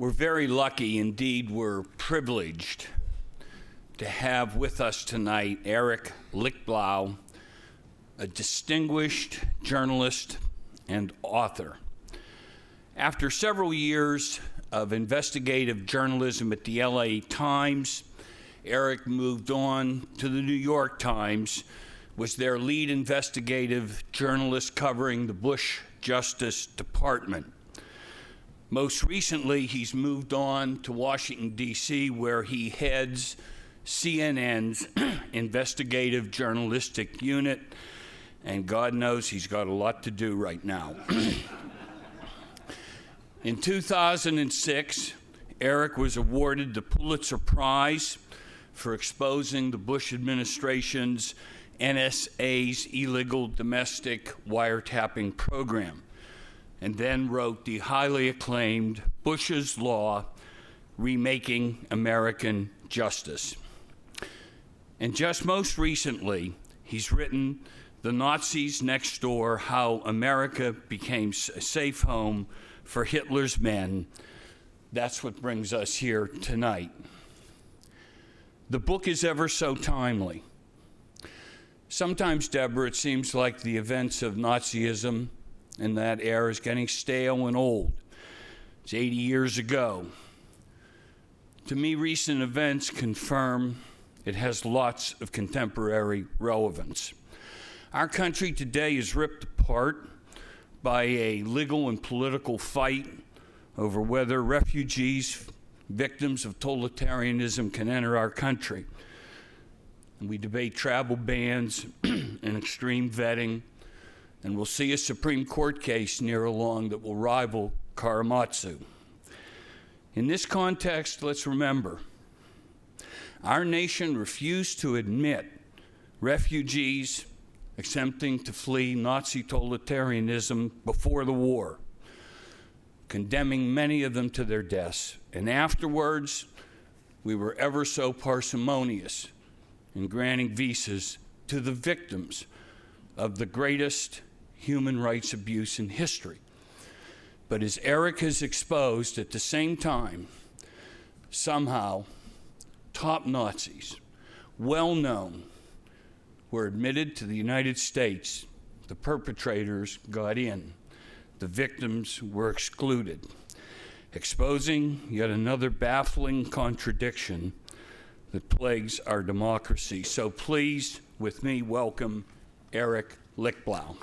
We're very lucky, indeed we're privileged to have with us tonight Eric Lichtblau, a distinguished journalist and author. After several years of investigative journalism at the LA Times, Eric moved on to the New York Times, was their lead investigative journalist covering the Bush Justice Department. Most recently, he's moved on to Washington, D.C., where he heads CNN's investigative journalistic unit, and God knows he's got a lot to do right now. In 2006, Eric was awarded the Pulitzer Prize for exposing the Bush administration's NSA's illegal domestic wiretapping program, and then wrote the highly acclaimed Bush's Law, Remaking American Justice. And just most recently, he's written The Nazis Next Door, How America Became a Safe Home for Hitler's Men. That's what brings us here tonight. The book is ever so timely. Sometimes, Deborah, it seems like the events of Nazism in that era is getting stale and old. It's 80 years ago. To me, recent events confirm it has lots of contemporary relevance. Our country today is ripped apart by a legal and political fight over whether refugees, victims of totalitarianism, can enter our country. And we debate travel bans and extreme vetting, and we'll see a Supreme Court case near along that will rival Karamazov. In this context, let's remember, our nation refused to admit refugees attempting to flee Nazi totalitarianism before the war, condemning many of them to their deaths. And afterwards, we were ever so parsimonious in granting visas to the victims of the greatest human rights abuse in history. But as Eric has exposed, at the same time, somehow, top Nazis, well-known, were admitted to the United States. The perpetrators got in. The victims were excluded, exposing yet another baffling contradiction that plagues our democracy. So please, with me, welcome Eric Lichtblau.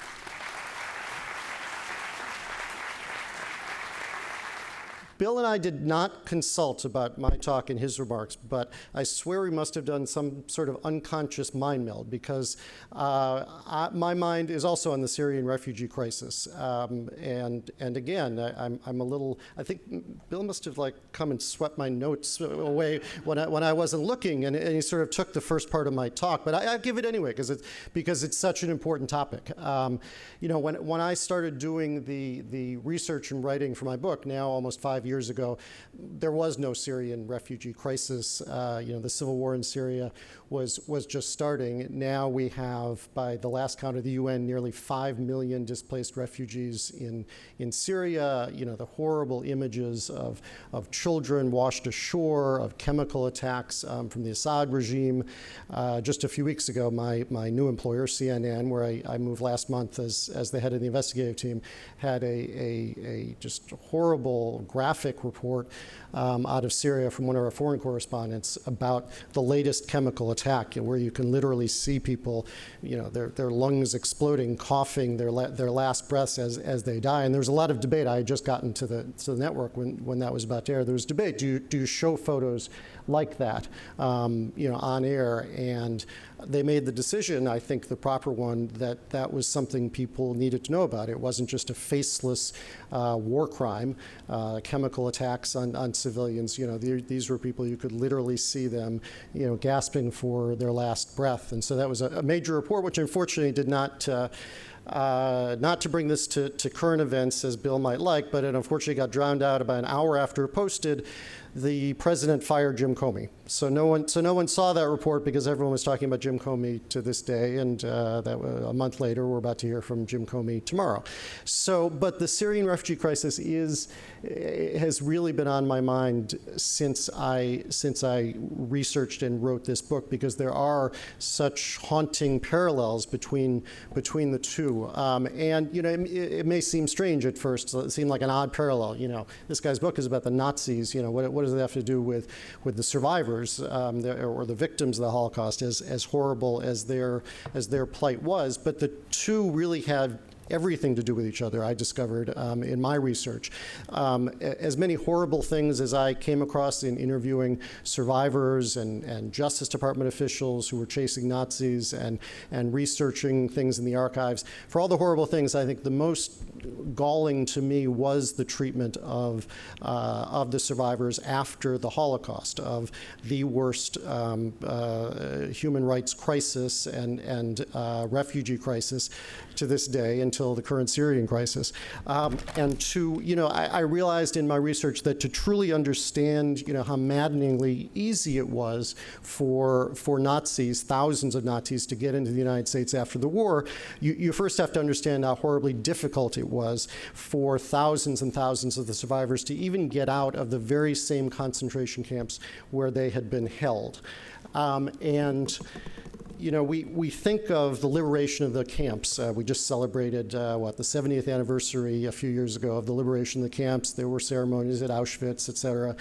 Bill and I did not consult about my talk and his remarks, but I swear we must have done some sort of unconscious mind meld, because my mind is also on the Syrian refugee crisis. And again, I'm a little, I think Bill must have come and swept my notes away when I wasn't looking, and he sort of took the first part of my talk, but I give it anyway, because it's such an important topic. When I started doing the research and writing for my book, now almost 5 years ago, there was no Syrian refugee crisis. The civil war in Syria was just starting. Now we have, by the last count of the UN, nearly 5 million displaced refugees in Syria. The horrible images of children washed ashore, of chemical attacks from the Assad regime. Just a few weeks ago, my new employer, CNN, where I moved last month as the head of the investigative team, had a just horrible graphic report out of Syria from one of our foreign correspondents about the latest chemical attack, where you can literally see people, their lungs exploding, coughing their last breaths as they die. And there was a lot of debate. I had just gotten to the network when that was about to air. There was debate. Do you show photos like that, on air? And they made the decision, I think the proper one, that was something people needed to know about. It wasn't just a faceless war crime, chemical attacks on civilians. These were people, you could literally see them, gasping for their last breath. And so that was a major report, which unfortunately did not not to bring this to current events as Bill might like, but it unfortunately got drowned out about an hour after it posted. The president fired Jim Comey. So no one saw that report because everyone was talking about Jim Comey to this day, and a month later, we're about to hear from Jim Comey tomorrow. So, but the Syrian refugee crisis has really been on my mind since I researched and wrote this book, because there are such haunting parallels between the two. And it may seem strange at first. It seemed like an odd parallel. This guy's book is about the Nazis. What does it have to do with the survivors or the victims of the Holocaust, as horrible as their plight was? But the two really have everything to do with each other, I discovered in my research. As many horrible things as I came across in interviewing survivors and Justice Department officials who were chasing Nazis and researching things in the archives, for all the horrible things, I think the most galling to me was the treatment of the survivors after the Holocaust, of the worst human rights crisis and refugee crisis to this day, until the current Syrian crisis. I realized in my research that to truly understand, how maddeningly easy it was for Nazis, thousands of Nazis, to get into the United States after the war, you first have to understand how horribly difficult it was for thousands and thousands of the survivors to even get out of the very same concentration camps where they had been held. We think of the liberation of the camps. We just celebrated, the 70th anniversary a few years ago of the liberation of the camps. There were ceremonies at Auschwitz, et cetera.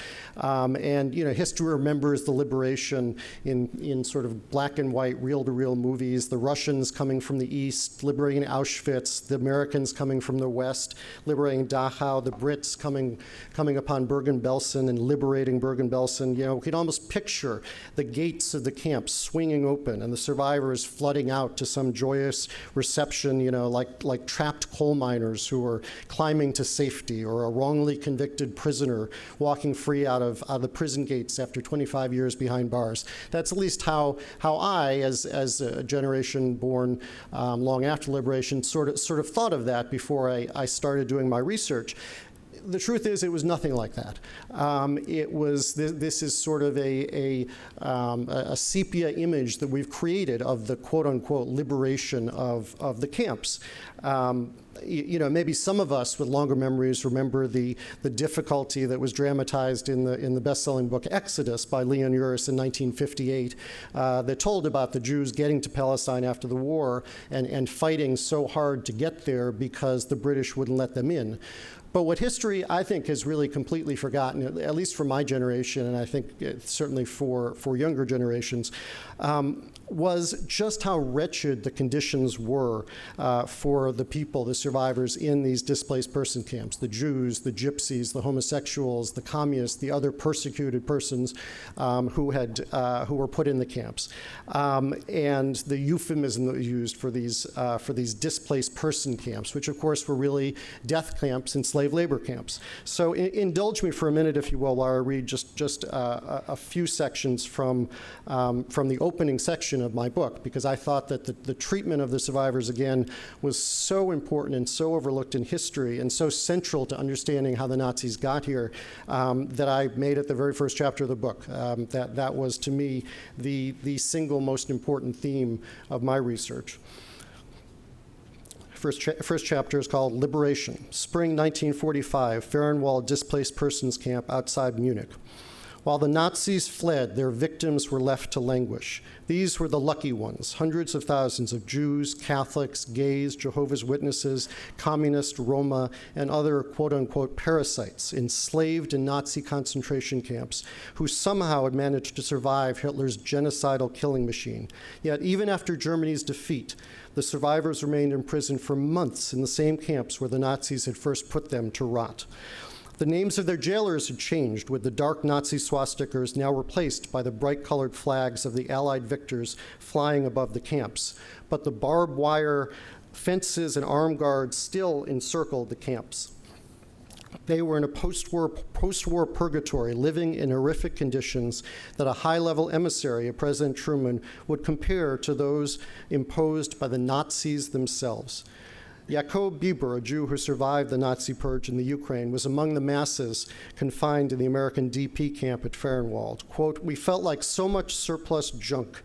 History remembers the liberation in sort of black and white, reel-to-reel movies. The Russians coming from the east, liberating Auschwitz. The Americans coming from the west, liberating Dachau. The Brits coming upon Bergen-Belsen and liberating Bergen-Belsen. We can almost picture the gates of the camps swinging open and the survivors flooding out to some joyous reception, like trapped coal miners who are climbing to safety, or a wrongly convicted prisoner walking free out of the prison gates after 25 years behind bars. That's at least how I, as a generation born long after liberation, sort of thought of that before I started doing my research. The truth is, it was nothing like that. This is sort of a sepia image that we've created of the quote-unquote liberation of the camps. Maybe some of us with longer memories remember the difficulty that was dramatized in the best-selling book Exodus by Leon Uris in 1958, that told about the Jews getting to Palestine after the war and fighting so hard to get there because the British wouldn't let them in. But what history, I think, has really completely forgotten, at least for my generation, and I think certainly for younger generations, was just how wretched the conditions were for the people, the survivors in these displaced person camps, the Jews, the gypsies, the homosexuals, the communists, the other persecuted persons who were put in the camps. And the euphemism that was used for these displaced person camps, which of course were really death camps and slave labor camps. So indulge me for a minute, if you will, while I read just a few sections from the opening section of my book, because I thought that the treatment of the survivors, again, was so important and so overlooked in history and so central to understanding how the Nazis got here, that I made it the very first chapter of the book. That was, to me, the single most important theme of my research. First chapter is called Liberation. Spring 1945, Fehrenwald displaced persons camp outside Munich. While the Nazis fled, their victims were left to languish. These were the lucky ones, hundreds of thousands of Jews, Catholics, gays, Jehovah's Witnesses, communists, Roma, and other quote-unquote parasites enslaved in Nazi concentration camps who somehow had managed to survive Hitler's genocidal killing machine. Yet even after Germany's defeat, the survivors remained in prison for months in the same camps where the Nazis had first put them to rot. The names of their jailers had changed, with the dark Nazi swastikas now replaced by the bright-colored flags of the Allied victors flying above the camps. But the barbed wire fences and armed guards still encircled the camps. They were in a post-war purgatory, living in horrific conditions that a high-level emissary of President Truman would compare to those imposed by the Nazis themselves. Jakob Bieber, a Jew who survived the Nazi purge in the Ukraine, was among the masses confined in the American DP camp at Fehrenwald. Quote, "We felt like so much surplus junk,"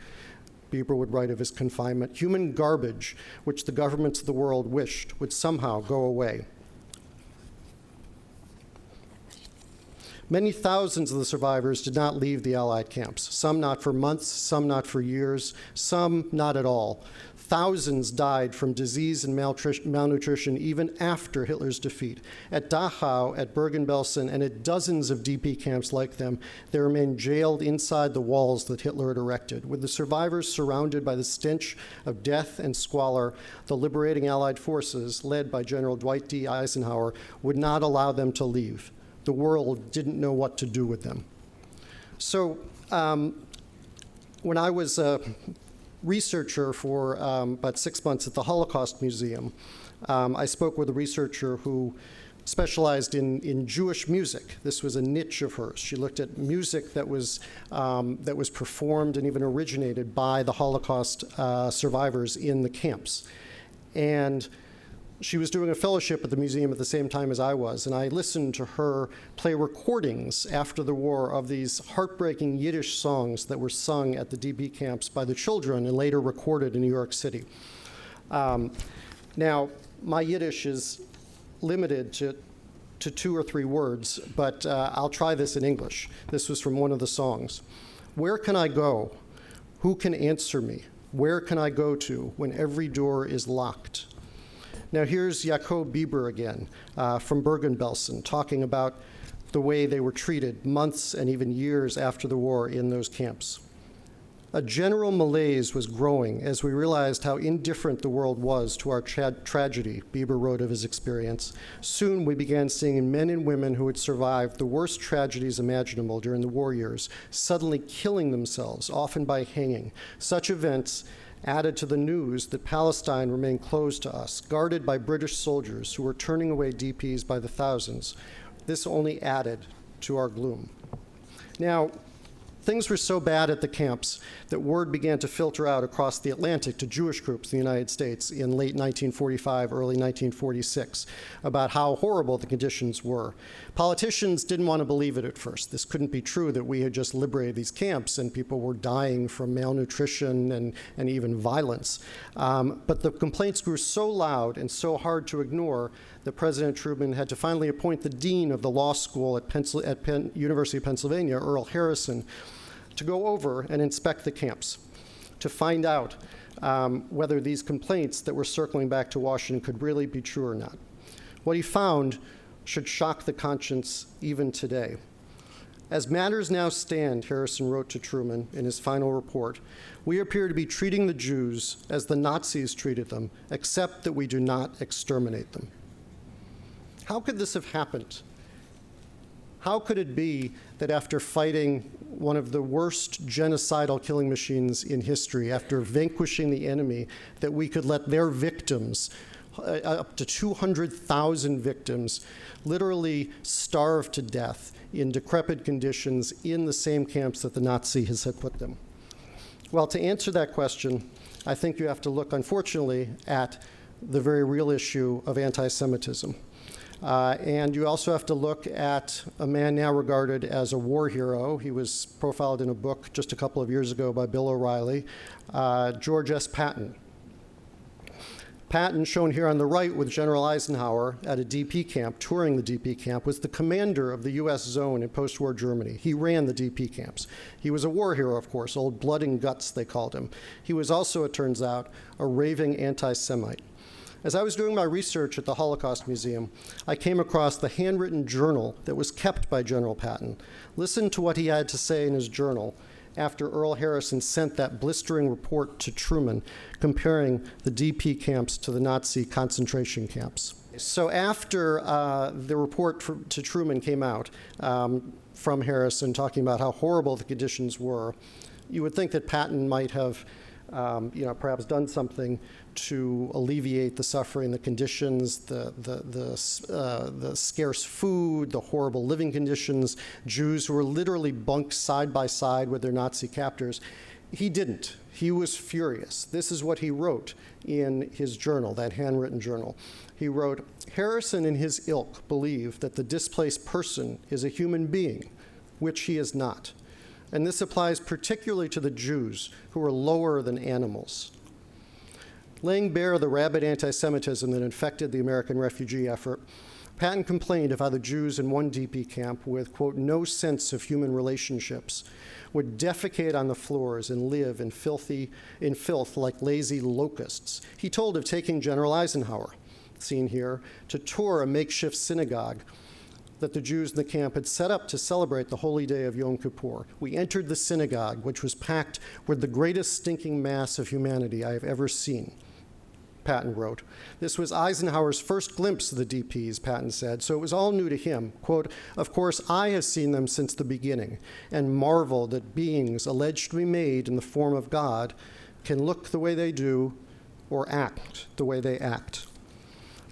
Bieber would write of his confinement, "human garbage, which the governments of the world wished would somehow go away." Many thousands of the survivors did not leave the Allied camps, some not for months, some not for years, some not at all. Thousands died from disease and malnutrition even after Hitler's defeat. At Dachau, at Bergen-Belsen, and at dozens of DP camps like them, they remained jailed inside the walls that Hitler had erected. With the survivors surrounded by the stench of death and squalor, the liberating Allied forces, led by General Dwight D. Eisenhower, would not allow them to leave. The world didn't know what to do with them. So when I was a researcher for about 6 months at the Holocaust Museum, I spoke with a researcher who specialized in Jewish music. This was a niche of hers. She looked at music that was performed and even originated by the Holocaust survivors in the camps. And she was doing a fellowship at the museum at the same time as I was, and I listened to her play recordings after the war of these heartbreaking Yiddish songs that were sung at the DP camps by the children and later recorded in New York City. Now, my Yiddish is limited to 2 or 3 words, but I'll try this in English. This was from one of the songs. "Where can I go? Who can answer me? Where can I go to when every door is locked?" Now here's Jakob Bieber again from Bergen-Belsen, talking about the way they were treated months and even years after the war in those camps. "A general malaise was growing as we realized how indifferent the world was to our tragedy," Bieber wrote of his experience. "Soon we began seeing men and women who had survived the worst tragedies imaginable during the war years suddenly killing themselves, often by hanging. Such events added to the news that Palestine remained closed to us, guarded by British soldiers who were turning away DPs by the thousands. This only added to our gloom." Now, things were so bad at the camps that word began to filter out across the Atlantic to Jewish groups in the United States in late 1945, early 1946, about how horrible the conditions were. Politicians didn't want to believe it at first. This couldn't be true that we had just liberated these camps and people were dying from malnutrition and even violence. But the complaints grew so loud and so hard to ignore that President Truman had to finally appoint the dean of the law school at University of Pennsylvania, Earl Harrison, to go over and inspect the camps, to find out whether these complaints that were circling back to Washington could really be true or not. What he found should shock the conscience even today. "As matters now stand," Harrison wrote to Truman in his final report, "we appear to be treating the Jews as the Nazis treated them, except that we do not exterminate them." How could this have happened? How could it be that after fighting one of the worst genocidal killing machines in history, after vanquishing the enemy, that we could let their victims, up to 200,000 victims, literally starve to death in decrepit conditions in the same camps that the Nazis had put them? Well, to answer that question, I think you have to look, unfortunately, at the very real issue of anti-Semitism. And you also have to look at a man now regarded as a war hero. He was profiled in a book just a couple of years ago by Bill O'Reilly, George S. Patton. Patton, shown here on the right with General Eisenhower at a DP camp, touring the DP camp, was the commander of the US zone in post-war Germany. He ran the DP camps. He was a war hero, of course, old blood and guts, they called him. He was also, it turns out, a raving anti-Semite. As I was doing my research at the Holocaust Museum, I came across the handwritten journal that was kept by General Patton. Listen to what he had to say in his journal after Earl Harrison sent that blistering report to Truman, comparing the DP camps to the Nazi concentration camps. So after the report to Truman came out from Harrison, talking about how horrible the conditions were, you would think that Patton might have perhaps done something to alleviate the suffering, the conditions, the scarce food, the horrible living conditions, Jews who were literally bunked side by side with their Nazi captors. He didn't. He was furious. This is what he wrote in his journal, that handwritten journal. He wrote, "Harrison and his ilk believe that the displaced person is a human being, which he is not. And this applies particularly to the Jews, who are lower than animals." Laying bare the rabid anti-Semitism that infected the American refugee effort, Patton complained of how the Jews in one DP camp with, quote, "no sense of human relationships would defecate on the floors and live in filth like lazy locusts. He told of taking General Eisenhower, seen here, to tour a makeshift synagogue that the Jews in the camp had set up to celebrate the holy day of Yom Kippur. "We entered the synagogue, which was packed with the greatest stinking mass of humanity I have ever seen," Patton wrote. This was Eisenhower's first glimpse of the DPs, Patton said, so it was all new to him. Quote, "Of course, I have seen them since the beginning and marvel that beings alleged to be made in the form of God can look the way they do or act the way they act."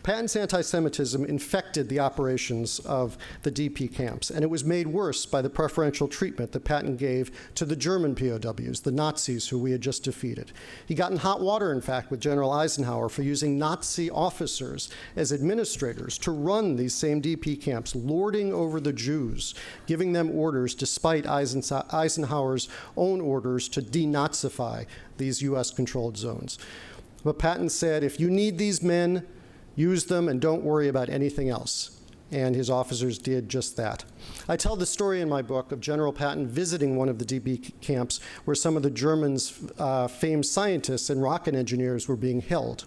Patton's anti-Semitism infected the operations of the DP camps, and it was made worse by the preferential treatment that Patton gave to the German POWs, the Nazis who we had just defeated. He got in hot water, in fact, with General Eisenhower for using Nazi officers as administrators to run these same DP camps, lording over the Jews, giving them orders despite Eisenhower's own orders to denazify these US-controlled zones. But Patton said, "If you need these men, use them and don't worry about anything else." And his officers did just that. I tell the story in my book of General Patton visiting one of the DP camps where some of the Germans' famed scientists and rocket engineers were being held.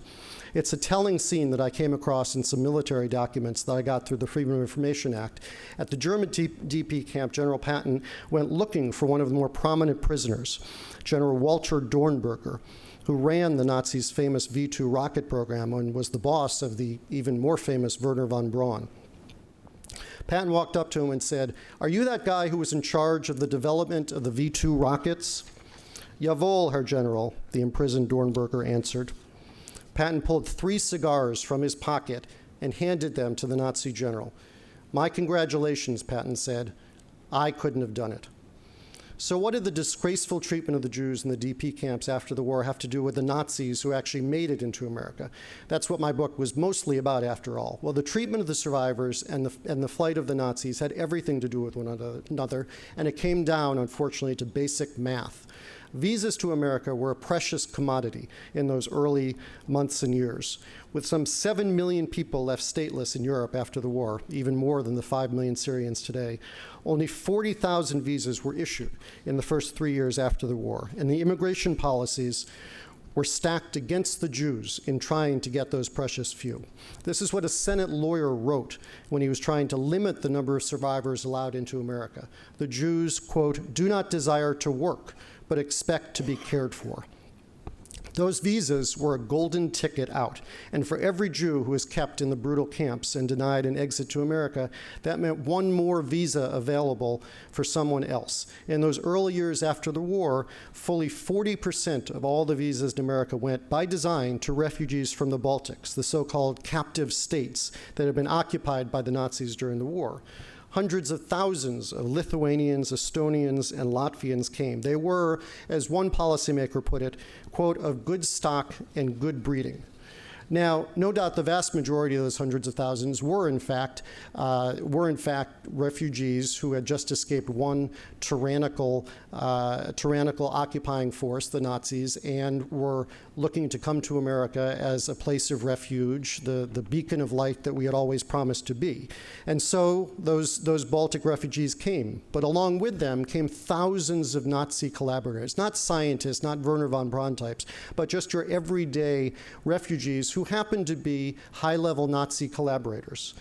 It's a telling scene that I came across in some military documents that I got through the Freedom of Information Act. At the German DP camp, General Patton went looking for one of the more prominent prisoners, General Walter Dornberger, who ran the Nazis' famous V-2 rocket program and was the boss of the even more famous Werner von Braun. Patton walked up to him and said, "Are you that guy who was in charge of the development of the V-2 rockets?" "Jawohl, Herr General," the imprisoned Dornberger answered. Patton pulled 3 cigars from his pocket and handed them to the Nazi general. "My congratulations," Patton said. "I couldn't have done it." So what did the disgraceful treatment of the Jews in the DP camps after the war have to do with the Nazis who actually made it into America? That's what my book was mostly about, after all. Well, the treatment of the survivors and the flight of the Nazis had everything to do with one another, and it came down, unfortunately, to basic math. Visas to America were a precious commodity in those early months and years. With some 7 million people left stateless in Europe after the war, even more than the 5 million Syrians today, only 40,000 visas were issued in the first 3 years after the war, and the immigration policies were stacked against the Jews in trying to get those precious few. This is what a Senate lawyer wrote when he was trying to limit the number of survivors allowed into America. The Jews, quote, "do not desire to work, but expect to be cared for." Those visas were a golden ticket out, and for every Jew who was kept in the brutal camps and denied an exit to America, that meant one more visa available for someone else. In those early years after the war, fully 40% of all the visas in America went, by design, to refugees from the Baltics, the so-called captive states that had been occupied by the Nazis during the war. Hundreds of thousands of Lithuanians, Estonians, and Latvians came. They were, as one policymaker put it, quote, "of good stock and good breeding." Now, no doubt the vast majority of those hundreds of thousands were in fact refugees who had just escaped one tyrannical occupying force, the Nazis, and were looking to come to America as a place of refuge, the beacon of light that we had always promised to be. And so those Baltic refugees came, but along with them came thousands of Nazi collaborators, not scientists, not Werner von Braun types, but just your everyday refugees who happened to be high-level Nazi collaborators.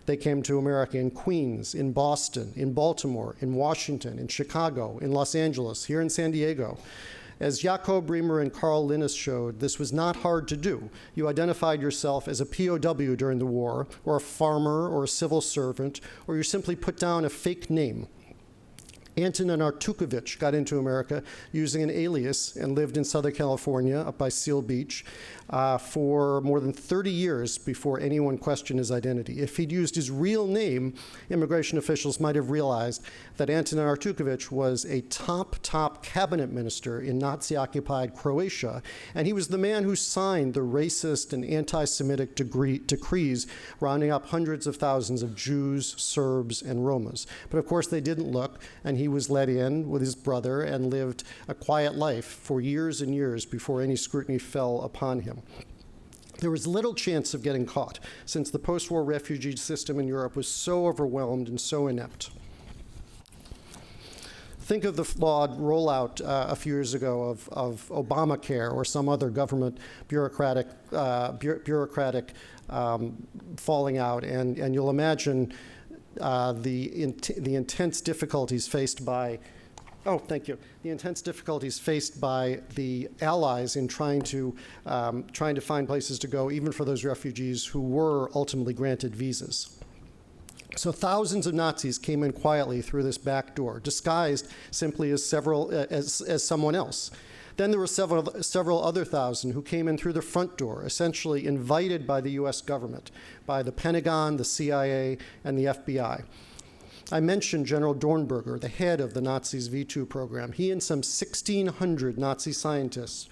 They came to America in Queens, in Boston, in Baltimore, in Washington, in Chicago, in Los Angeles, here in San Diego. As Jakob Bremer and Carl Linnes showed, this was not hard to do. You identified yourself as a POW during the war, or a farmer, or a civil servant, or you simply put down a fake name. Antonin Artukovich got into America using an alias and lived in Southern California up by Seal Beach for more than 30 years before anyone questioned his identity. If he'd used his real name, immigration officials might have realized that Antonin Artukovich was a top cabinet minister in Nazi-occupied Croatia, and he was the man who signed the racist and anti-Semitic decrees rounding up hundreds of thousands of Jews, Serbs, and Romas. But of course they didn't look, and he was let in with his brother and lived a quiet life for years and years before any scrutiny fell upon him. There was little chance of getting caught, since the post-war refugee system in Europe was so overwhelmed and so inept. Think of the flawed rollout a few years ago of Obamacare or some other government bureaucratic falling out, and you'll imagine the intense difficulties faced by the intense difficulties faced by the allies in trying to find places to go, even for those refugees who were ultimately granted visas. So thousands of Nazis came in quietly through this back door, disguised simply as someone else. Then there were several other thousand who came in through the front door, essentially invited by the US government, by the Pentagon, the CIA, and the FBI. I mentioned General Dornberger, the head of the Nazis' V2 program. He and some 1,600 Nazi scientists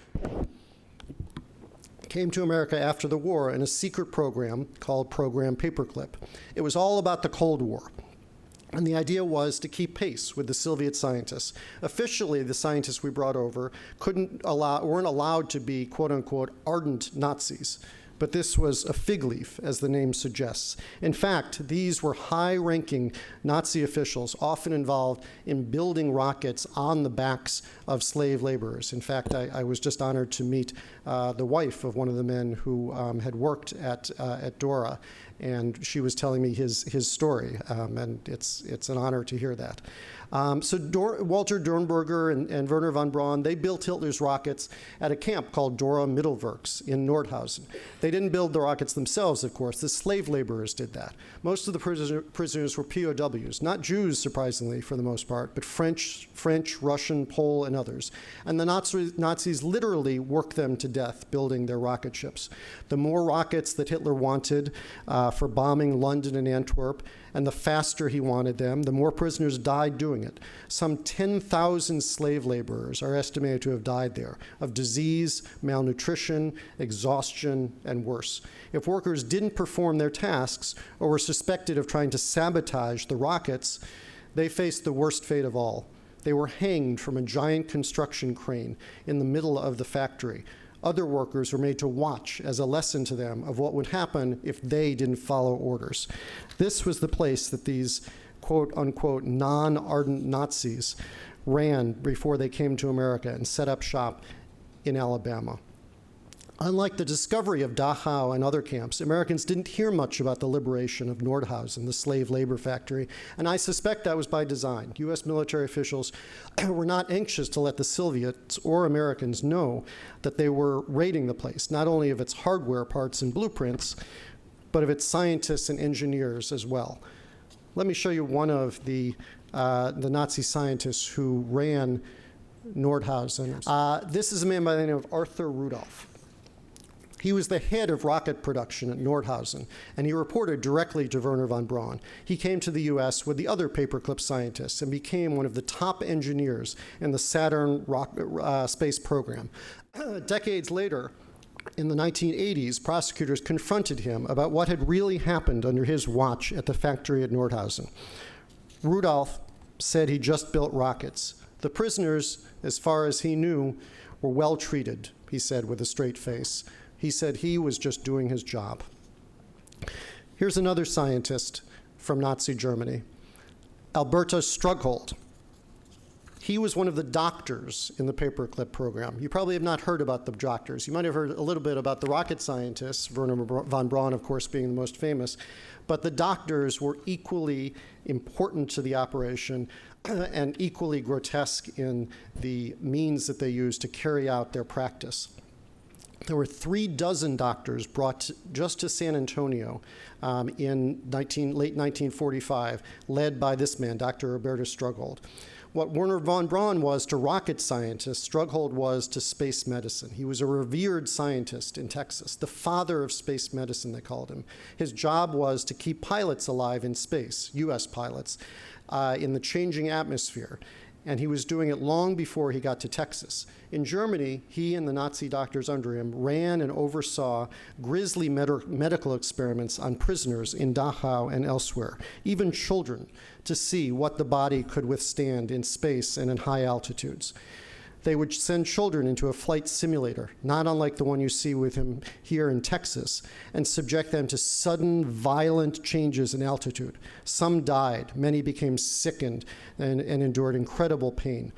came to America after the war in a secret program called Program Paperclip. It was all about the Cold War. And the idea was to keep pace with the Soviet scientists. Officially, the scientists we brought over weren't allowed to be, quote unquote, ardent Nazis. But this was a fig leaf, as the name suggests. In fact, these were high-ranking Nazi officials, often involved in building rockets on the backs of slave laborers. In fact, I was just honored to meet the wife of one of the men who had worked at Dora, and she was telling me his story, and it's an honor to hear that. Walter Dornberger and Werner von Braun, they built Hitler's rockets at a camp called Dora Mittelwerks in Nordhausen. They didn't build the rockets themselves, of course. The slave laborers did that. Most of the prisoners were POWs, not Jews, surprisingly, for the most part, but French, Russian, Pole, and others. And the Nazis literally worked them to death building their rocket ships. The more rockets that Hitler wanted for bombing London and Antwerp, and the faster he wanted them, the more prisoners died doing it. Some 10,000 slave laborers are estimated to have died there of disease, malnutrition, exhaustion, and worse. If workers didn't perform their tasks or were suspected of trying to sabotage the rockets, they faced the worst fate of all. They were hanged from a giant construction crane in the middle of the factory. Other workers were made to watch as a lesson to them of what would happen if they didn't follow orders. This was the place that these quote-unquote non-ardent Nazis ran before they came to America and set up shop in Alabama. Unlike the discovery of Dachau and other camps, Americans didn't hear much about the liberation of Nordhausen, the slave labor factory, and I suspect that was by design. U.S. military officials were not anxious to let the Soviets or Americans know that they were raiding the place, not only of its hardware parts and blueprints, but of its scientists and engineers as well. Let me show you one of the Nazi scientists who ran Nordhausen. This is a man by the name of Arthur Rudolph. He was the head of rocket production at Nordhausen, and he reported directly to Werner von Braun. He came to the U.S. with the other Paperclip scientists and became one of the top engineers in the Saturn space program. Decades later, in the 1980s, prosecutors confronted him about what had really happened under his watch at the factory at Nordhausen. Rudolph said he just built rockets. The prisoners, as far as he knew, were well treated, he said with a straight face. He said he was just doing his job. Here's another scientist from Nazi Germany, Albertus Strughold. He was one of the doctors in the Paperclip program. You probably have not heard about the doctors. You might have heard a little bit about the rocket scientists, Werner von Braun, of course, being the most famous. But the doctors were equally important to the operation and equally grotesque in the means that they used to carry out their practice. There were 36 doctors brought just to San Antonio in late 1945, led by this man, Dr. Albertus Strughold. What Wernher von Braun was to rocket scientists, Strughold was to space medicine. He was a revered scientist in Texas, the father of space medicine, they called him. His job was to keep pilots alive in space, US pilots, in the changing atmosphere. And he was doing it long before he got to Texas. In Germany, he and the Nazi doctors under him ran and oversaw grisly medical experiments on prisoners in Dachau and elsewhere, even children, to see what the body could withstand in space and in high altitudes. They would send children into a flight simulator, not unlike the one you see with him here in Texas, and subject them to sudden, violent changes in altitude. Some died, many became sickened and endured incredible pain.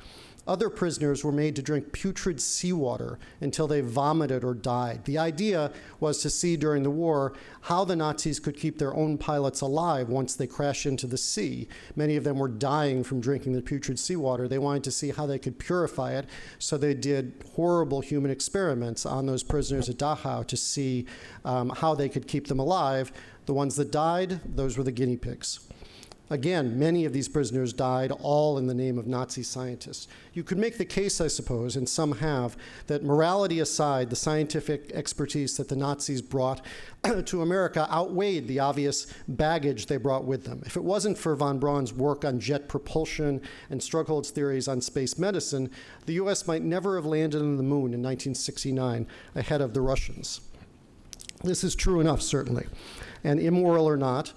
Other prisoners were made to drink putrid seawater until they vomited or died. The idea was to see during the war how the Nazis could keep their own pilots alive once they crashed into the sea. Many of them were dying from drinking the putrid seawater. They wanted to see how they could purify it, so they did horrible human experiments on those prisoners at Dachau to see how they could keep them alive. The ones that died, those were the guinea pigs. Again, many of these prisoners died, all in the name of Nazi scientists. You could make the case, I suppose, and some have, that morality aside, the scientific expertise that the Nazis brought to America outweighed the obvious baggage they brought with them. If it wasn't for von Braun's work on jet propulsion and Strughold's theories on space medicine, the US might never have landed on the moon in 1969 ahead of the Russians. This is true enough, certainly. And immoral or not,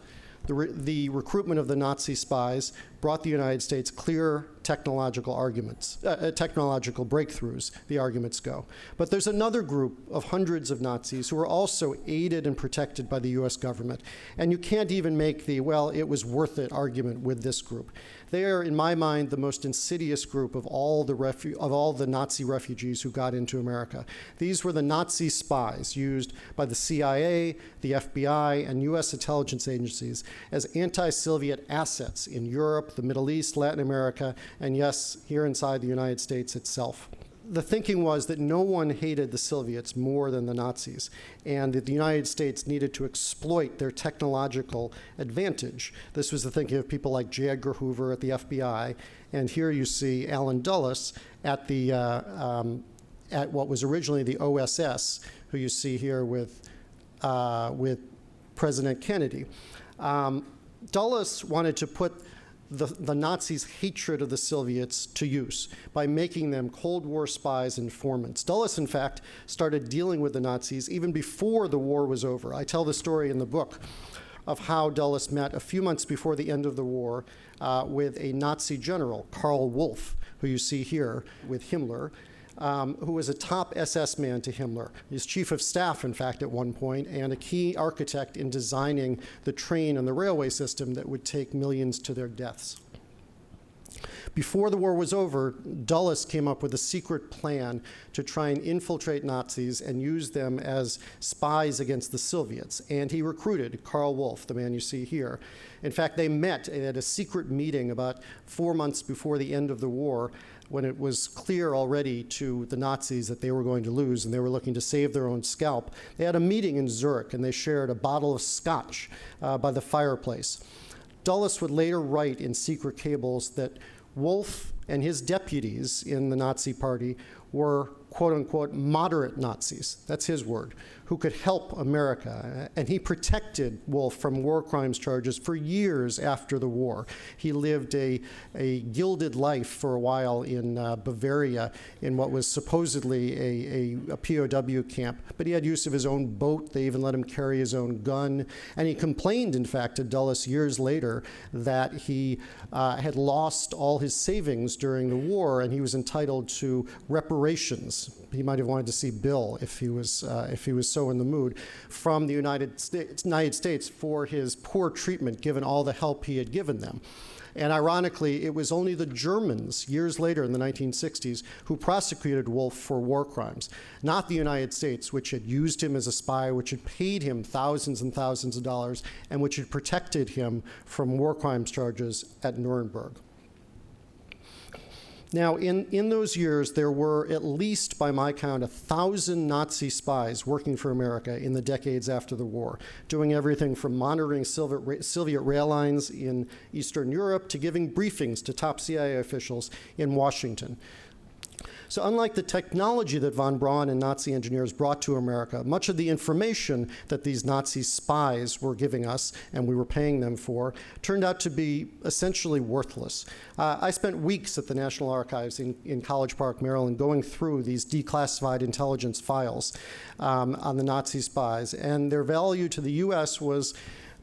the recruitment of the Nazi spies brought the United States clear technological breakthroughs, the arguments go. But there's another group of hundreds of Nazis who were also aided and protected by the US government. And you can't even make the, well, it was worth it argument with this group. They are, in my mind, the most insidious group of all the Nazi refugees who got into America. These were the Nazi spies used by the CIA, the FBI, and US intelligence agencies as anti-Soviet assets in Europe, the Middle East, Latin America, and yes, here inside the United States itself. The thinking was that no one hated the Soviets more than the Nazis, and that the United States needed to exploit their technological advantage. This was the thinking of people like J. Edgar Hoover at the FBI, and here you see Allen Dulles at what was originally the OSS, who you see here with President Kennedy. Dulles wanted to put the Nazis' hatred of the Soviets to use by making them Cold War spies and informants. Dulles, in fact, started dealing with the Nazis even before the war was over. I tell the story in the book of how Dulles met a few months before the end of the war with a Nazi general, Karl Wolff, who you see here with Himmler, who was a top SS man to Himmler. He was chief of staff, in fact, at one point, and a key architect in designing the train and the railway system that would take millions to their deaths. Before the war was over, Dulles came up with a secret plan to try and infiltrate Nazis and use them as spies against the Soviets. And he recruited Karl Wolff, the man you see here. In fact, they met at a secret meeting about 4 months before the end of the war, when it was clear already to the Nazis that they were going to lose and they were looking to save their own scalp. They had a meeting in Zurich, and they shared a bottle of scotch by the fireplace. Dulles would later write in secret cables that Wolff and his deputies in the Nazi party were, quote unquote, moderate Nazis, that's his word, who could help America. And he protected Wolff from war crimes charges for years after the war. He lived a gilded life for a while in Bavaria in what was supposedly a POW camp, but he had use of his own boat. They even let him carry his own gun. And he complained, in fact, to Dulles years later that he had lost all his savings during the war and he was entitled to reparations. He might have wanted to see Bill if he was so in the mood, from the United States for his poor treatment given all the help he had given them. And ironically, it was only the Germans, years later in the 1960s, who prosecuted Wolff for war crimes, not the United States, which had used him as a spy, which had paid him thousands and thousands of dollars, and which had protected him from war crimes charges at Nuremberg. Now, in those years, there were at least, by my count, 1,000 Nazi spies working for America in the decades after the war, doing everything from monitoring Soviet rail lines in Eastern Europe to giving briefings to top CIA officials in Washington. So unlike the technology that von Braun and Nazi engineers brought to America, much of the information that these Nazi spies were giving us, and we were paying them for, turned out to be essentially worthless. I spent weeks at the National Archives in College Park, Maryland, going through these declassified intelligence files on the Nazi spies, and their value to the U.S. was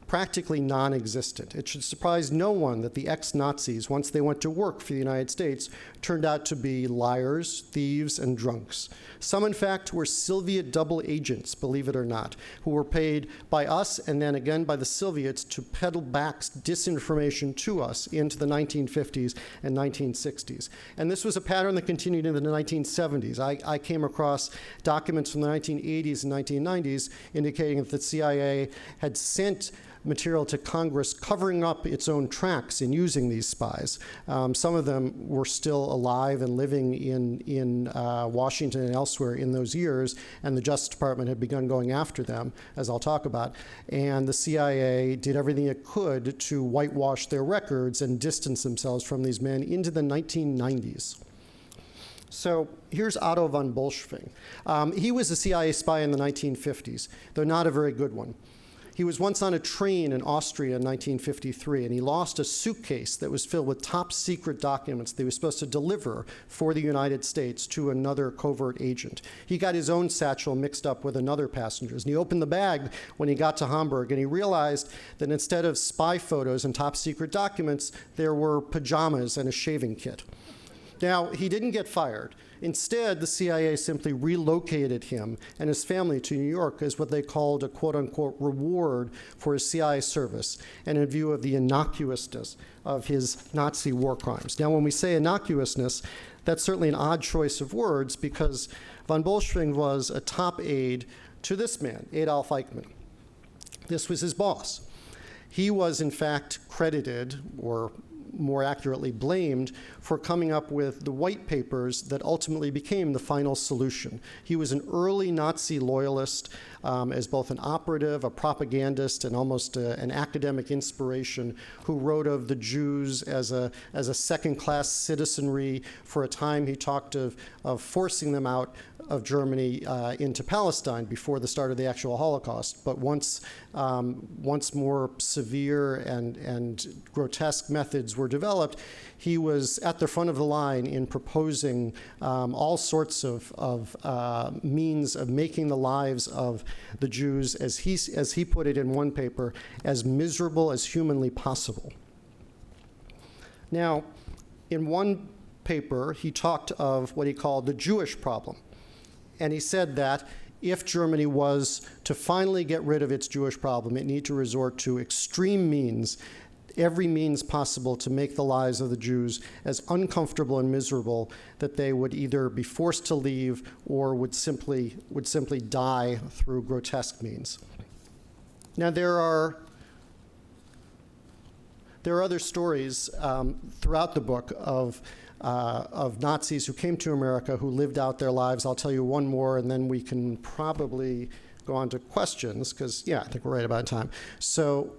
practically non-existent. It should surprise no one that the ex-Nazis, once they went to work for the United States, turned out to be liars, thieves, and drunks. Some, in fact, were Soviet double agents, believe it or not, who were paid by us and then again by the Soviets to peddle back disinformation to us into the 1950s and 1960s. And this was a pattern that continued into the 1970s. I came across documents from the 1980s and 1990s indicating that the CIA had sent material to Congress covering up its own tracks in using these spies. Some of them were still alive and living in Washington and elsewhere in those years, and the Justice Department had begun going after them, as I'll talk about. And the CIA did everything it could to whitewash their records and distance themselves from these men into the 1990s. So here's Otto von Bolschwing. He was a CIA spy in the 1950s, though not a very good one. He was once on a train in Austria in 1953, and he lost a suitcase that was filled with top secret documents that he was supposed to deliver for the United States to another covert agent. He got his own satchel mixed up with another passenger's, and he opened the bag when he got to Hamburg, and he realized that instead of spy photos and top secret documents, there were pajamas and a shaving kit. Now, he didn't get fired. Instead, the CIA simply relocated him and his family to New York as what they called a quote-unquote reward for his CIA service and in view of the innocuousness of his Nazi war crimes. Now, when we say innocuousness, that's certainly an odd choice of words because von Bolschwing was a top aide to this man, Adolf Eichmann. This was his boss. He was, in fact, credited, or more accurately blamed, for coming up with the white papers that ultimately became the final solution. He was an early Nazi loyalist, as both an operative, a propagandist, and almost an academic inspiration, who wrote of the Jews as a second-class citizenry. For a time, he talked of forcing them out of Germany into Palestine before the start of the actual Holocaust. But once more severe and grotesque methods were developed, he was at the front of the line in proposing all sorts of means of making the lives of the Jews, as he put it in one paper, as miserable as humanly possible. Now, in one paper, he talked of what he called the Jewish problem. And he said that if Germany was to finally get rid of its Jewish problem, it needed to resort to extreme means, every means possible to make the lives of the Jews as uncomfortable and miserable that they would either be forced to leave or would simply die through grotesque means. Now, there are other stories throughout the book of Nazis who came to America who lived out their lives. I'll tell you one more, and then we can probably go on to questions, because, yeah, I think we're right about time. So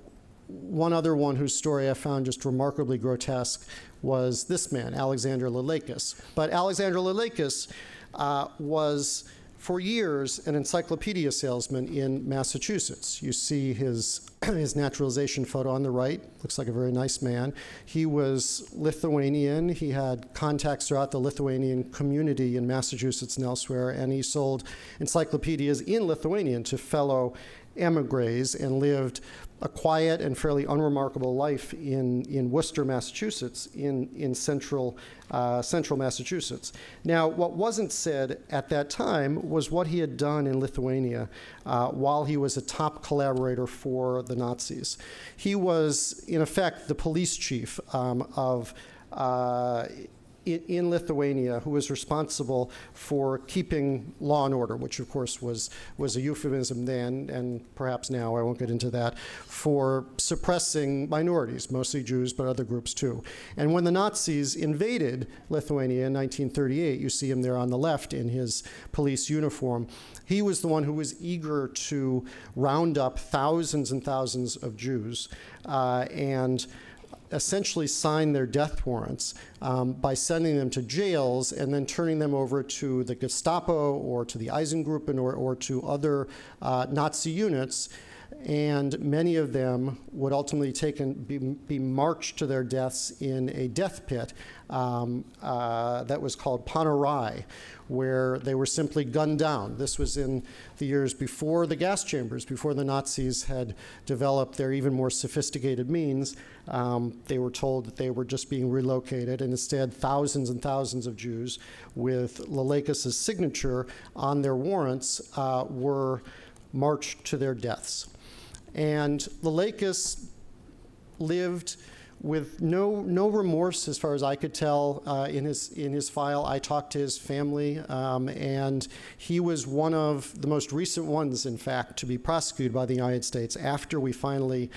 one other one whose story I found just remarkably grotesque was this man, Alexander Lilakis. But Alexander Lilakis was, for years, an encyclopedia salesman in Massachusetts. You see his naturalization photo on the right. Looks like a very nice man. He was Lithuanian. He had contacts throughout the Lithuanian community in Massachusetts and elsewhere, and he sold encyclopedias in Lithuanian to fellow emigres and lived a quiet and fairly unremarkable life in Worcester, Massachusetts, in central Massachusetts. Now, what wasn't said at that time was what he had done in Lithuania while he was a top collaborator for the Nazis. He was, in effect, the police chief in in Lithuania who was responsible for keeping law and order, which of course was a euphemism then, and perhaps now, I won't get into that, for suppressing minorities, mostly Jews, but other groups too. And when the Nazis invaded Lithuania in 1938, you see him there on the left in his police uniform, he was the one who was eager to round up thousands and thousands of Jews and essentially sign their death warrants by sending them to jails and then turning them over to the Gestapo or to the Eisengruppen or to other Nazi units. And many of them would ultimately be marched to their deaths in a death pit that was called Panerai, where they were simply gunned down. This was in the years before the gas chambers, before the Nazis had developed their even more sophisticated means. They were told that they were just being relocated, and instead thousands and thousands of Jews with Lelekas' signature on their warrants were marched to their deaths. And Lelekas lived with no remorse, as far as I could tell, in his file. I talked to his family, and he was one of the most recent ones, in fact, to be prosecuted by the United States after we finally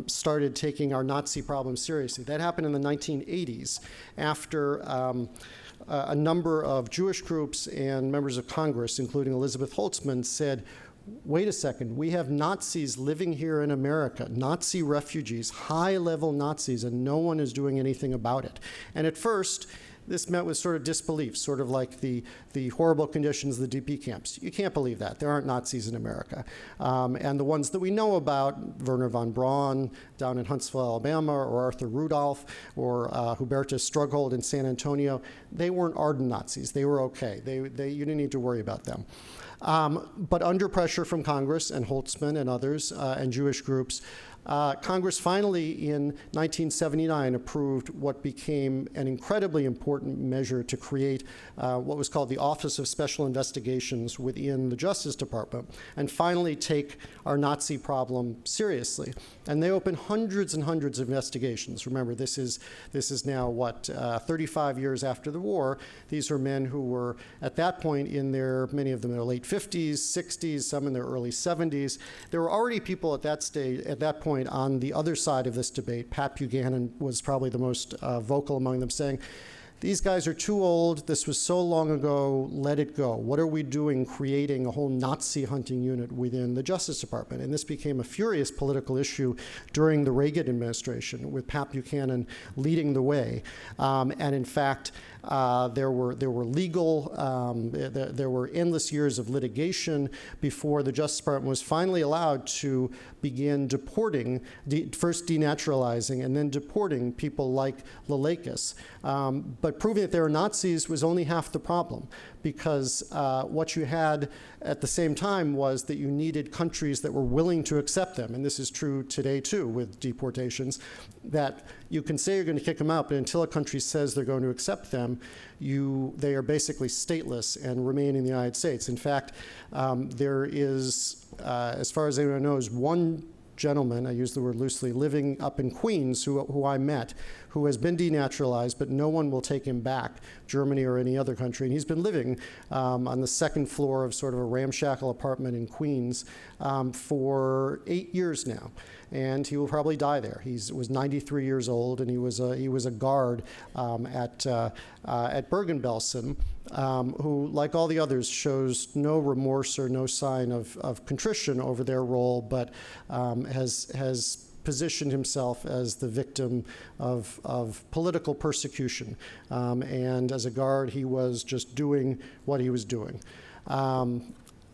started taking our Nazi problem seriously. That happened in the 1980s, after a number of Jewish groups and members of Congress, including Elizabeth Holtzman, said, wait a second, we have Nazis living here in America, Nazi refugees, high-level Nazis, and no one is doing anything about it. And at first, this met with sort of disbelief, sort of like the horrible conditions of the DP camps. You can't believe that. There aren't Nazis in America. And the ones that we know about, Werner von Braun down in Huntsville, Alabama, or Arthur Rudolph, or Hubertus Strughold in San Antonio, they weren't ardent Nazis. They were okay. You didn't need to worry about them. But under pressure from Congress and Holtzman and others and Jewish groups, Congress finally in 1979 approved what became an incredibly important measure to create what was called the Office of Special Investigations within the Justice Department, and finally take our Nazi problem seriously. And they opened hundreds and hundreds of investigations. Remember, this is now, 35 years after the war. These are men who were, at that point, many of them in their late 50s, 60s, some in their early 70s. There were already people at that point on the other side of this debate. Pat Buchanan was probably the most vocal among them, saying, these guys are too old, this was so long ago, let it go. What are we doing creating a whole Nazi hunting unit within the Justice Department? And this became a furious political issue during the Reagan administration, with Pat Buchanan leading the way. And in fact, there were endless years of litigation before the Justice Department was finally allowed to begin deporting, first denaturalizing and then deporting people like Lelekas. But proving that they were Nazis was only half the problem, because what you had at the same time was that you needed countries that were willing to accept them. And this is true today too with deportations, that you can say you're going to kick them out, but until a country says they're going to accept them, they are basically stateless and remain in the United States. In fact, there is, as far as anyone knows, one gentleman, I use the word loosely, living up in Queens who I met, who has been denaturalized, but no one will take him back, Germany or any other country. And he's been living on the second floor of sort of a ramshackle apartment in Queens for 8 years now. And he will probably die there. He was 93 years old, and he was a guard at Bergen-Belsen, who, like all the others, shows no remorse or no sign of contrition over their role, but has positioned himself as the victim of political persecution. And as a guard, he was just doing what he was doing.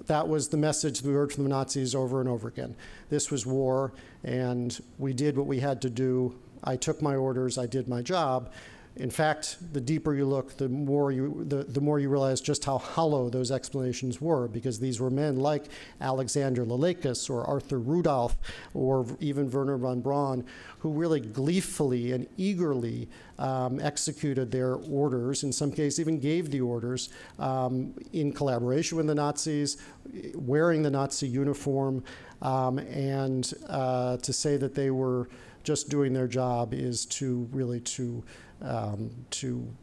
That was the message that we heard from the Nazis over and over again. This was war, and we did what we had to do. I took my orders, I did my job. In fact, the deeper you look, the more you realize just how hollow those explanations were, because these were men like Alexander Lelekas or Arthur Rudolph or even Werner von Braun, who really gleefully and eagerly executed their orders, in some cases even gave the orders, in collaboration with the Nazis, wearing the Nazi uniform, and to say that they were just doing their job is to to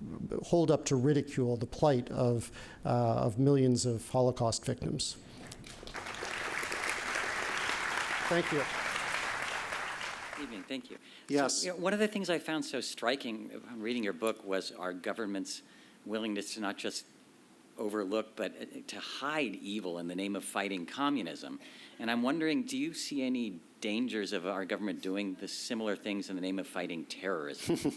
hold up to ridicule the plight of millions of Holocaust victims. Thank you. Good evening, thank you. Yes. So, one of the things I found so striking reading your book was our government's willingness to not just overlook, but to hide evil in the name of fighting communism. And I'm wondering, do you see any dangers of our government doing the similar things in the name of fighting terrorism?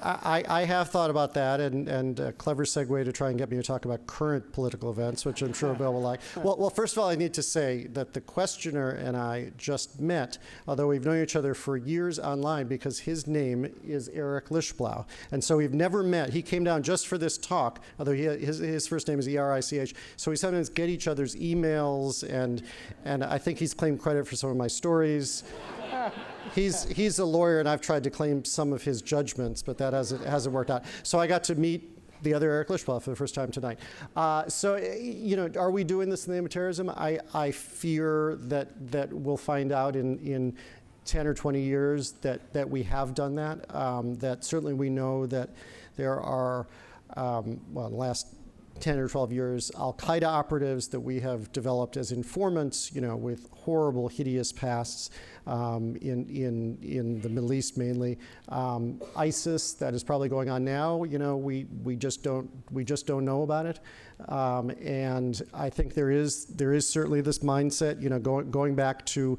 I have thought about that, and a clever segue to try and get me to talk about current political events, which I'm sure Bill will like. Well, first of all, I need to say that the questioner and I just met, although we've known each other for years online, because his name is Eric Lichtblau. And so we've never met. He came down just for this talk, although his first name is E-R-I-C-H. So we sometimes get each other's emails, and I think he's claimed credit for some of my stories. He's a lawyer, and I've tried to claim some of his judgments, but that hasn't worked out. So I got to meet the other Eric Lichtblau for the first time tonight. So, are we doing this in the name of terrorism? I fear that we'll find out in 10 or 20 years that we have done that. That certainly we know that there are, in the last 10 or 12 years, Al-Qaeda operatives that we have developed as informants, with horrible, hideous pasts in the Middle East mainly. ISIS, that is probably going on now. We just don't know about it. And I think there is certainly this mindset, going back to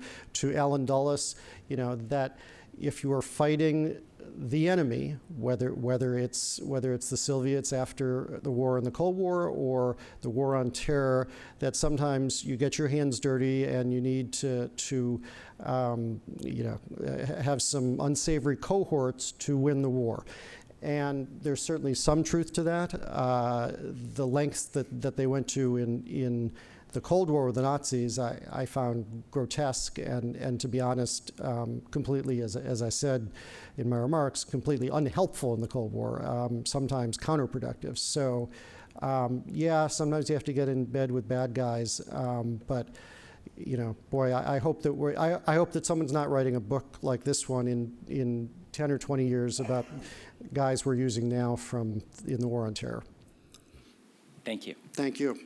Alan Dulles, that if you are fighting the enemy, whether it's the Soviets after the war in the Cold War or the war on terror, that sometimes you get your hands dirty and you need to have some unsavory cohorts to win the war. And there's certainly some truth to that. The lengths that they went to in the Cold War with the Nazis, I found grotesque and to be honest, completely, as I said in my remarks, completely unhelpful in the Cold War, sometimes counterproductive. So, sometimes you have to get in bed with bad guys, but boy, I hope that someone's not writing a book like this one in 10 or 20 years about guys we're using now in the war on terror. Thank you. Thank you.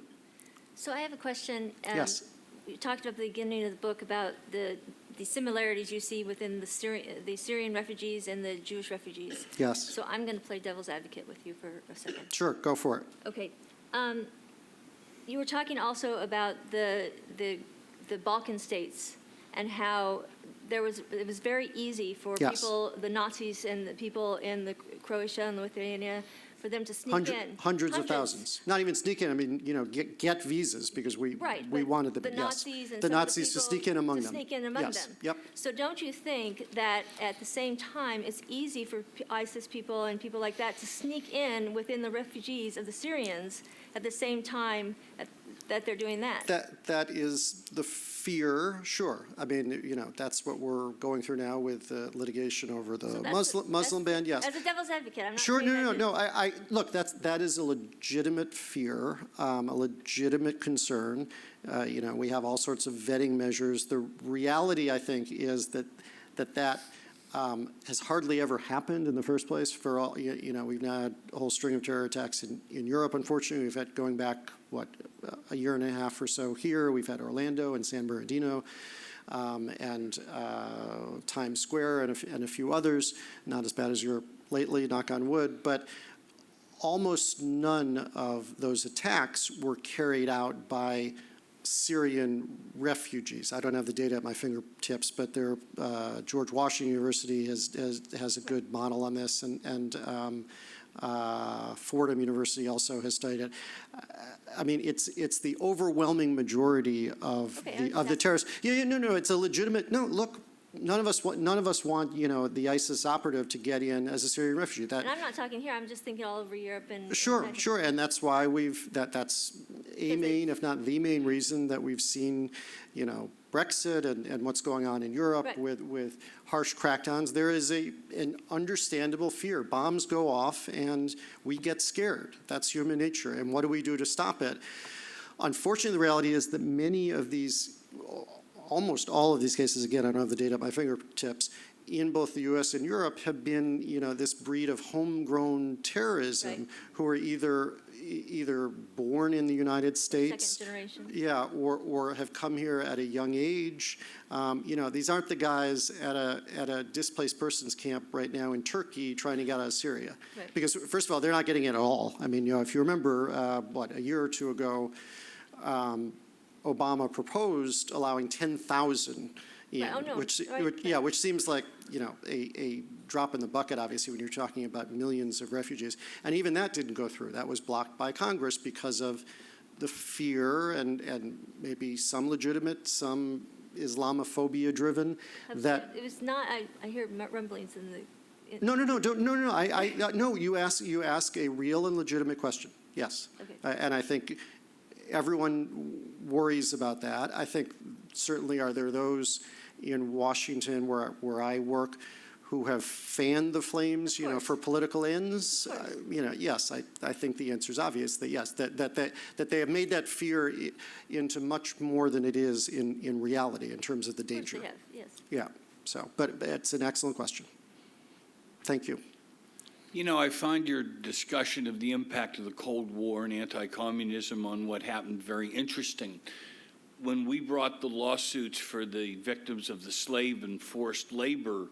So I have a question. Yes. You talked at the beginning of the book about the similarities you see within the Syrian refugees and the Jewish refugees. Yes. So I'm going to play devil's advocate with you for a second. Sure, go for it. Okay. You were talking also about the Balkan states and how it was very easy for Yes. people, the Nazis and the people in the Croatia and Lithuania, for them to sneak in. Hundreds of thousands. Not even sneak in. I mean, get visas because we wanted them. The Yes. Nazis and the some Nazis of the to sneak in among them. Sneak in among Yes. them. Yep. So don't you think that at the same time it's easy for ISIS people and people like that to sneak in within the refugees of the Syrians at the same time that they're doing that? That is the fear, sure. I mean, that's what we're going through now with litigation over the Muslim ban. Yes. As a devil's advocate, I'm not Sure, saying no. I look. That is a legitimate fear, a legitimate concern. We have all sorts of vetting measures. The reality, I think, is that has hardly ever happened in the first place. For all, we've now had a whole string of terror attacks in Europe. Unfortunately, we've had going back a year and a half or so here. We've had Orlando and San Bernardino. And Times Square and a few others, not as bad as Europe lately, knock on wood, but almost none of those attacks were carried out by Syrian refugees. I don't have the data at my fingertips, but George Washington University has a good model on this, and Fordham University also has studied it. I mean, it's the overwhelming majority of the terrorists. No, it's a legitimate. No, look, none of us want the ISIS operative to get in as a Syrian refugee. And I'm not talking here. I'm just thinking all over Europe and. Sure, and that's why that's a main, if not the main reason that we've seen, Brexit and what's going on in Europe with harsh crackdowns. There is an understandable fear. Bombs go off and we get scared. That's human nature. And what do we do to stop it? Unfortunately, the reality is that many of these, almost all of these cases, again, I don't have the data at my fingertips, in both the U.S. and Europe have been, this breed of homegrown terrorism, Right. who are either born in the United States, Second generation. yeah, or have come here at a young age. These aren't the guys at a displaced persons camp right now in Turkey trying to get out of Syria. Right. Because first of all, they're not getting it at all. I mean, if you remember, a year or two ago, Obama proposed allowing 10,000 in, Right. Oh, no. which seems like, a drop in the bucket, obviously, when you're talking about millions of refugees. And even that didn't go through. That was blocked by Congress because of the fear and maybe some legitimate, some Islamophobia-driven, that It was not, I hear rumblings in the. no. No, you ask a real and legitimate question. Yes. Okay. And I think everyone worries about that. I think certainly are there those in Washington where I work who have fanned the flames, Of course. for political ends. Yes, I think the answer is obvious that yes, that they have made that fear into much more than it is in reality in terms of the danger. Of course they have, yes. Yeah. So, but it's an excellent question. Thank you. I find your discussion of the impact of the Cold War and anti-communism on what happened very interesting. When we brought the lawsuits for the victims of the slave and forced labor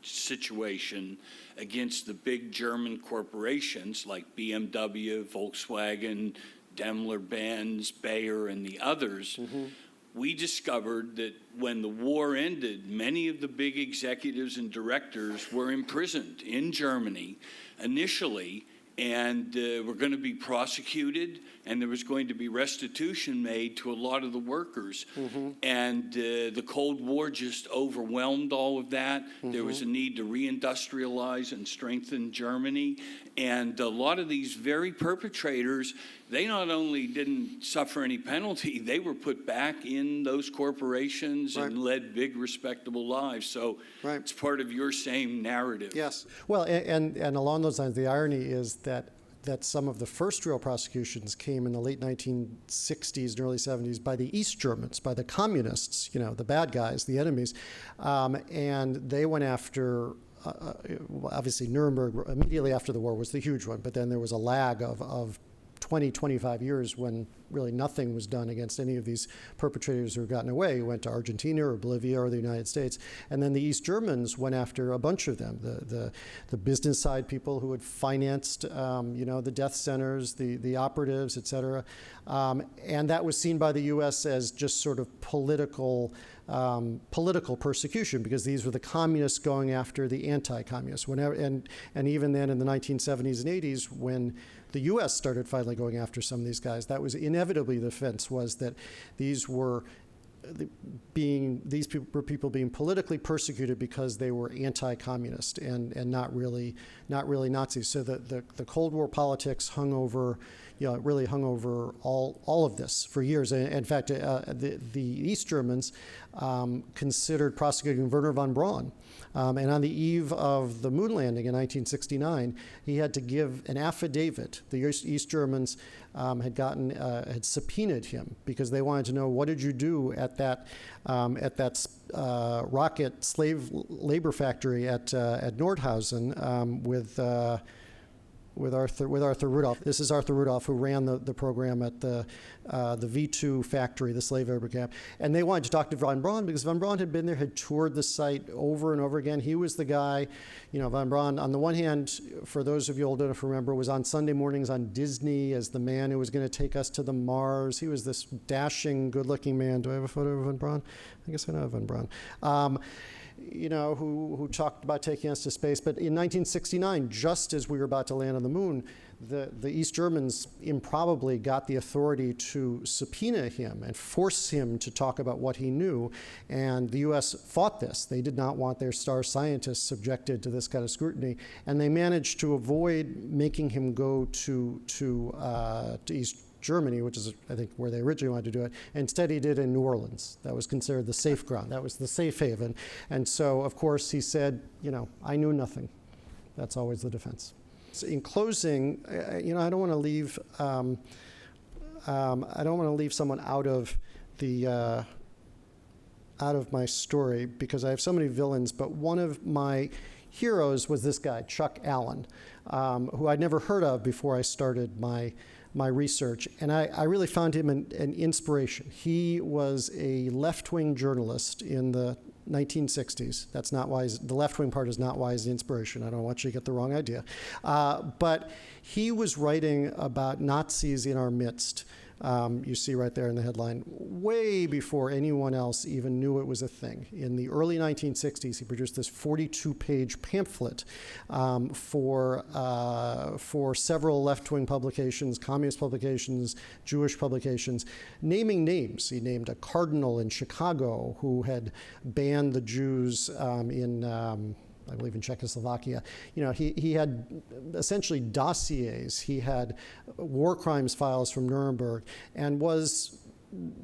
situation against the big German corporations like BMW, Volkswagen, Daimler-Benz, Bayer, and the others, we discovered that when the war ended, many of the big executives and directors were imprisoned in Germany initially, and were going to be prosecuted, and there was going to be restitution made to a lot of the workers. And the Cold War just overwhelmed all of that. There was a need to reindustrialize and strengthen Germany. And a lot of these very perpetrators, they not only didn't suffer any penalty, they were put back in those corporations and led big, respectable lives. So it's part of your same narrative. Yes. Well, and along those lines, the irony is that some of the first real prosecutions came in the late 1960s and early 70s by the East Germans, by the communists, the bad guys, the enemies. And they went after, obviously, Nuremberg immediately after the war was the huge one, but then there was a lag of 20, 25 years when really nothing was done against any of these perpetrators who had gotten away. Went to Argentina or Bolivia or the United States. And then the East Germans went after a bunch of them, the business side people who had financed, the death centers, the operatives, et cetera. And that was seen by the U.S. as just sort of political persecution, because these were the communists going after the anti-communists. And even then in the 1970s and 80s, when the U.S. started finally going after some of these guys, that was inevitably the defense was that these were people being politically persecuted because they were anti-communist and not really Nazis. So the Cold War politics hung over, really hung over all of this for years. In fact, the East Germans considered prosecuting Werner von Braun. And on the eve of the moon landing in 1969, he had to give an affidavit. The East Germans had subpoenaed him because they wanted to know, what did you do at that rocket slave labor factory at Nordhausen with Arthur Rudolph. This is Arthur Rudolph, who ran the program at the V2 factory, the slave labor camp. And they wanted to talk to von Braun because von Braun had been there, had toured the site over and over again. He was the guy, von Braun, on the one hand, for those of you old enough to remember, was on Sunday mornings on Disney as the man who was going to take us to the Mars. He was this dashing, good-looking man. Do I have a photo of von Braun? I guess I know von Braun. Who talked about taking us to space. But in 1969, just as we were about to land on the moon, the East Germans improbably got the authority to subpoena him and force him to talk about what he knew. And the U.S. fought this. They did not want their star scientists subjected to this kind of scrutiny. And they managed to avoid making him go to East Germany, which is, I think, where they originally wanted to do it. Instead, he did it in New Orleans. That was considered the safe ground. That was the safe haven. And so, of course, he said, I knew nothing. That's always the defense. So in closing, I don't want to leave. I don't want to leave someone out of the out of my story because I have so many villains, but one of my heroes was this guy, Chuck Allen, who I'd never heard of before I started my research. And I really found him an inspiration. He was a left-wing journalist in the 1960s. That's not why the left-wing part is not why he's the inspiration. I don't want you to get the wrong idea. But he was writing about Nazis in our midst. You see right there in the headline, way before anyone else even knew it was a thing. In the early 1960s, he produced this 42-page pamphlet for several left-wing publications, communist publications, Jewish publications, naming names. He named a cardinal in Chicago who had banned the Jews I believe in Czechoslovakia. You know, he had essentially dossiers. He had war crimes files from Nuremberg, and was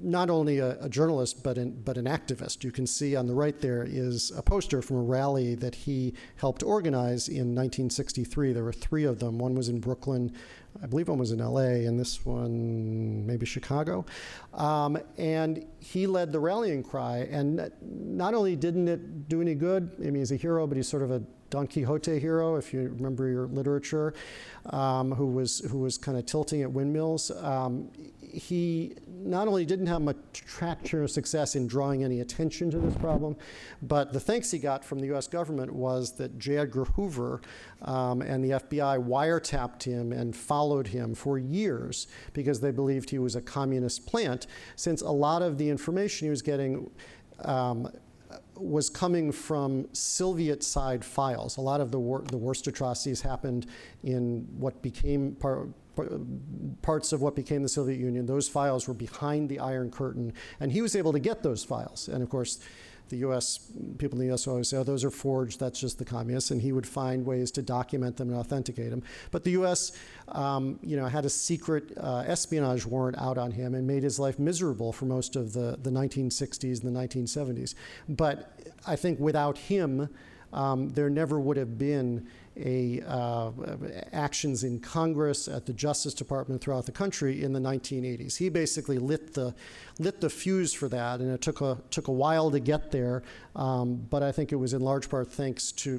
not only a journalist but an activist. You can see on the right there is a poster from a rally that he helped organize in 1963. There were 3 of them. One was in Brooklyn, I believe one was in LA, and this one maybe Chicago. And he led the rallying cry, and not only didn't it do any good, I mean, he's a hero, but he's sort of a Don Quixote hero, if you remember your literature, who was kind of tilting at windmills. He not only didn't have much traction or success in drawing any attention to this problem, but the thanks he got from the U.S. government was that J. Edgar Hoover and the FBI wiretapped him and followed him for years because they believed he was a communist plant, since a lot of the information he was getting was coming from Soviet side files. A lot of the worst atrocities happened in what became parts of what became the Soviet Union. Those files were behind the Iron Curtain, and he was able to get those files. And of course, the U.S., people in the U.S. always say, oh, those are forged, that's just the communists, and he would find ways to document them and authenticate them. But the U.S. Had a secret espionage warrant out on him and made his life miserable for most of the 1960s and the 1970s. But I think without him, there never would have been actions in Congress, at the Justice Department, throughout the country in the 1980s. He basically lit the fuse for that, and it took a while to get there. But I think it was in large part thanks to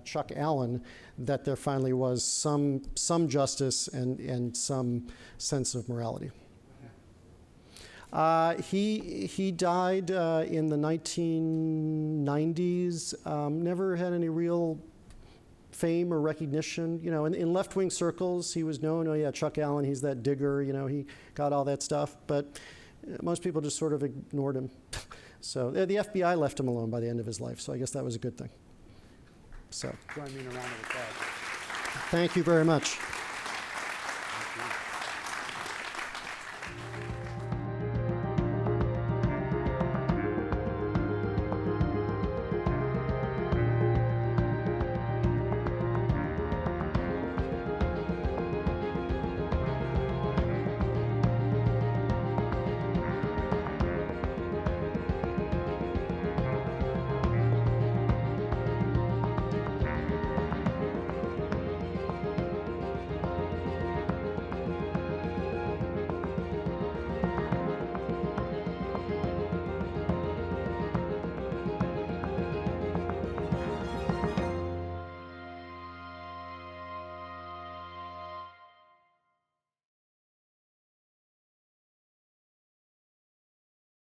Chuck Allen that there finally was some justice and some sense of morality. He died in the 1990s. Never had any real fame or recognition. You know, in left-wing circles, he was known. Oh yeah, Chuck Allen, he's that digger. You know, he got all that stuff. But most people just sort of ignored him. So the FBI left him alone by the end of his life. So I guess that was a good thing. So join me in a round of applause. Thank you very much.